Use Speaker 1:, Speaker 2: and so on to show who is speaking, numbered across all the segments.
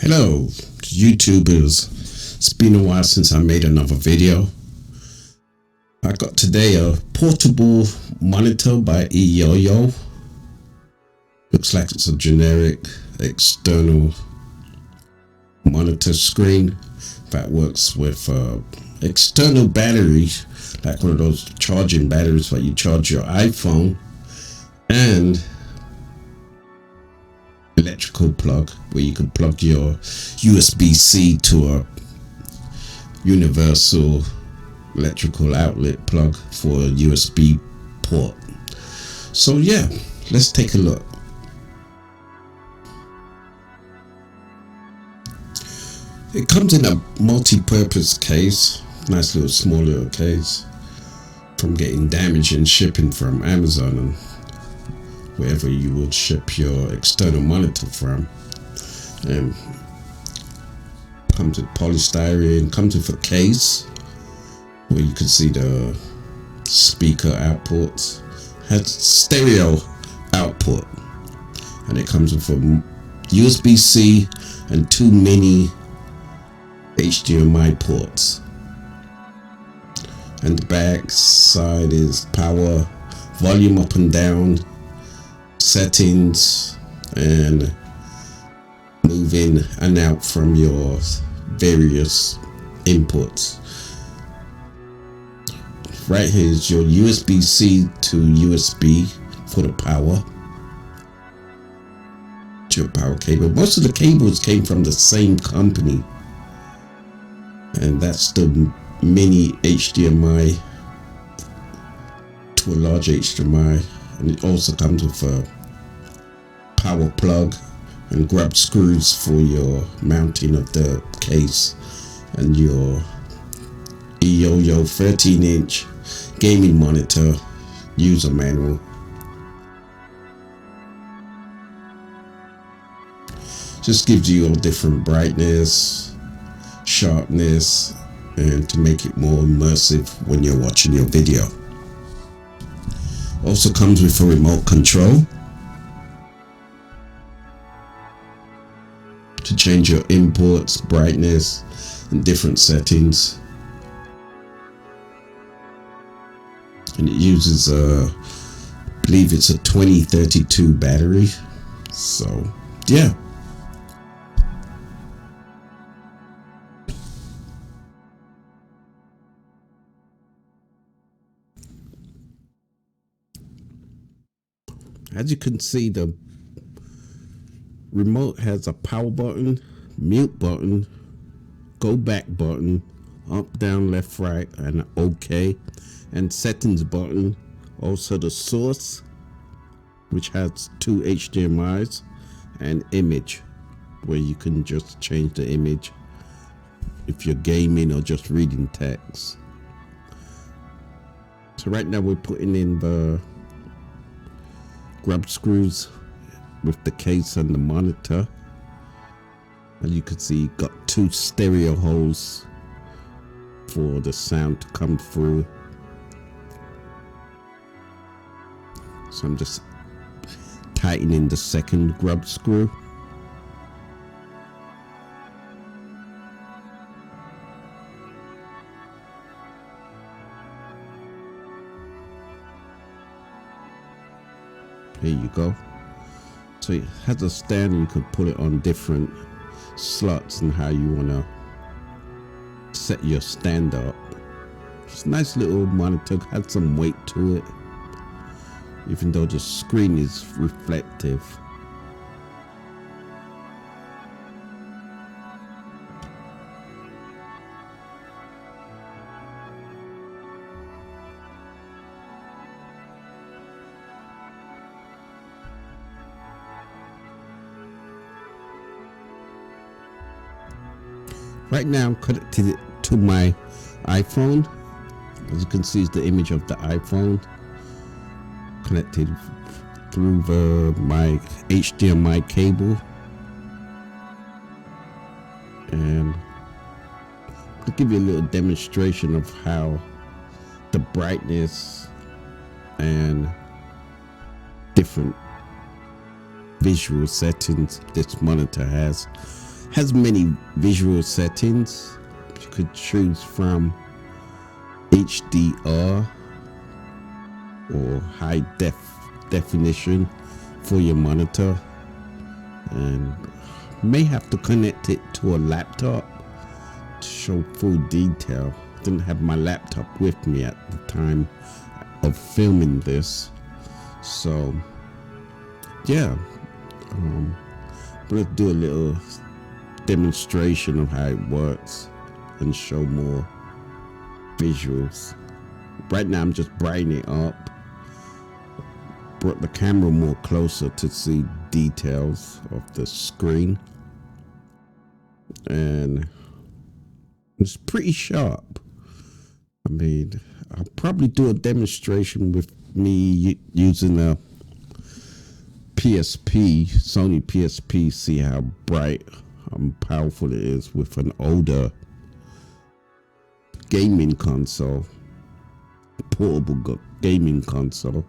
Speaker 1: Hello YouTubers, it's been a while since I made another video. I got today a portable monitor by EYOYO. Looks like it's a generic external monitor screen that works with external batteries, like one of those charging batteries that you charge your iPhone, and electrical plug where you can plug your USB-C to a universal electrical outlet plug for a USB port. So yeah, let's take a look. It comes in a multi-purpose case, nice little small little case, from getting damaged in shipping from Amazon and wherever you would ship your external monitor from. And comes with polystyrene, comes with a case where you can see the speaker outputs, has stereo output, and it comes with a USB-C and 2 mini HDMI ports. And the back side is power, volume up and down, settings, and move in and out from your various inputs. Right here is your USB-C to USB for the power, to your power cable. Most of the cables came from the same company, and that's the mini HDMI to a large HDMI, and it also comes with a power plug and grub screws for your mounting of the case, and your EYOYO 13-inch gaming monitor user manual. Just gives you all different brightness, sharpness, and to make it more immersive when you're watching your video. Also comes with a remote control to change your inputs, brightness, and different settings. And it uses I believe it's a 2032 battery. So yeah. As you can see, the remote has a power button, mute button, go back button, up, down, left, right, and OK, and settings button. Also the source, which has 2 HDMIs, and image, where you can just change the image if you're gaming or just reading text. So right now we're putting in the grub screws with the case and the monitor. As you can see, got 2 stereo holes for the sound to come through. So I'm just tightening the second grub screw. Here you go. So it has a stand, and you can put it on different slots and how you want to set your stand up. It's a nice little monitor, has some weight to it, even though the screen is reflective. Right now I'm connected it to my iPhone. As you can see, it's the image of the iPhone connected through my HDMI cable. And I'll give you a little demonstration of how the brightness and different visual settings this monitor has. Has many visual settings. You could choose from HDR or high definition for your monitor, and may have to connect it to a laptop to show full detail. Didn't have my laptop with me at the time of filming this, so yeah, I'm gonna do a little demonstration of how it works and show more visuals. Right now I'm just brightening it up, brought the camera more closer to see details of the screen, and it's pretty sharp. I mean, I'll probably do a demonstration with me using a PSP, Sony PSP, see how bright and powerful it is with an older gaming console, portable gaming console,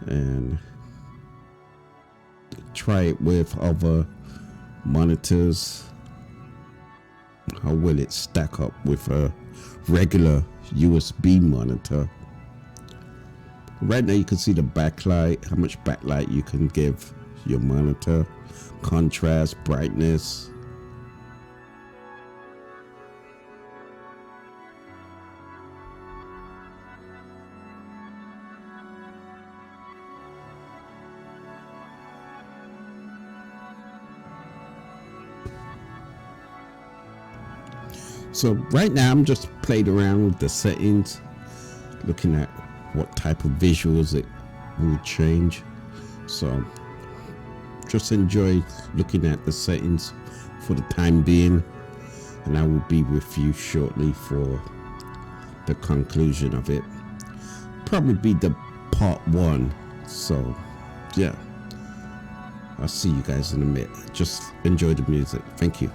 Speaker 1: and try it with other monitors. How will it stack up with a regular USB monitor? Right now you can see the backlight, how much backlight you can give your monitor, contrast, brightness. So right now I'm just played around with the settings, looking at what type of visuals it will change. So just enjoy looking at the settings for the time being, and I will be with you shortly for the conclusion of it. Probably be the part 1. So yeah, I'll see you guys in a minute. Just enjoy the music. Thank you.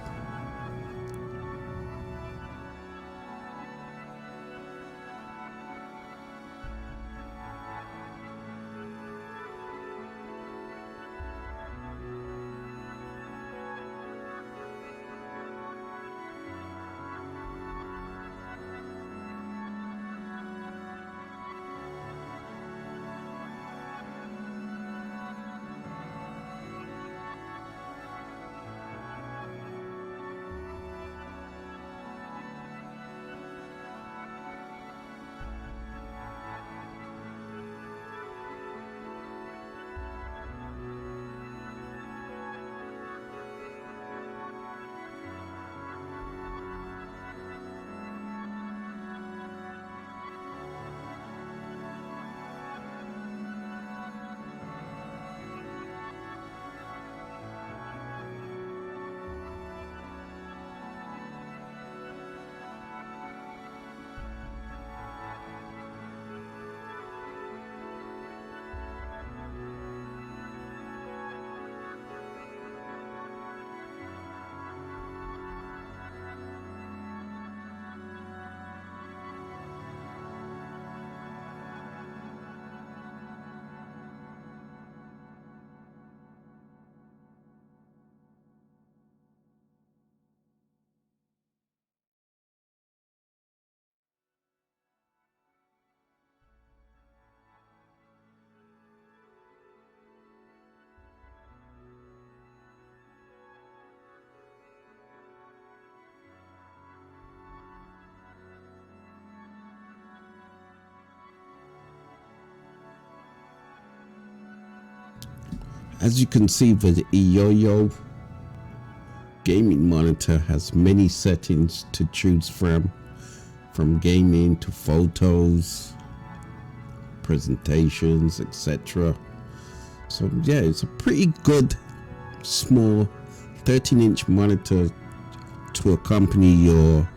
Speaker 1: As you can see, the EYOYO gaming monitor has many settings to choose from gaming to photos, presentations, etc. So yeah, it's a pretty good small 13-inch monitor to accompany your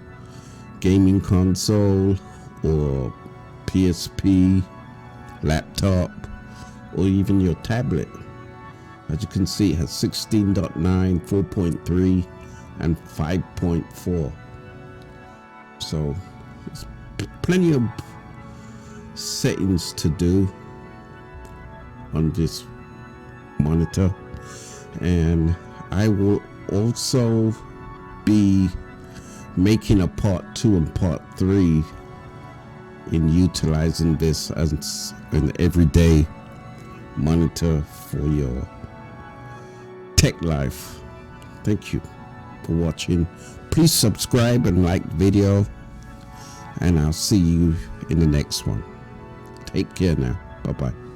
Speaker 1: gaming console or PSP, laptop, or even your tablet. As you can see, it has 16.9, 4.3, and 5.4. So there's plenty of settings to do on this monitor, and I will also be making a part 2 and part 3 in utilizing this as an everyday monitor for your tech life. Thank you for watching. Please subscribe and like the video, and I'll see you in the next one. Take care now. Bye bye.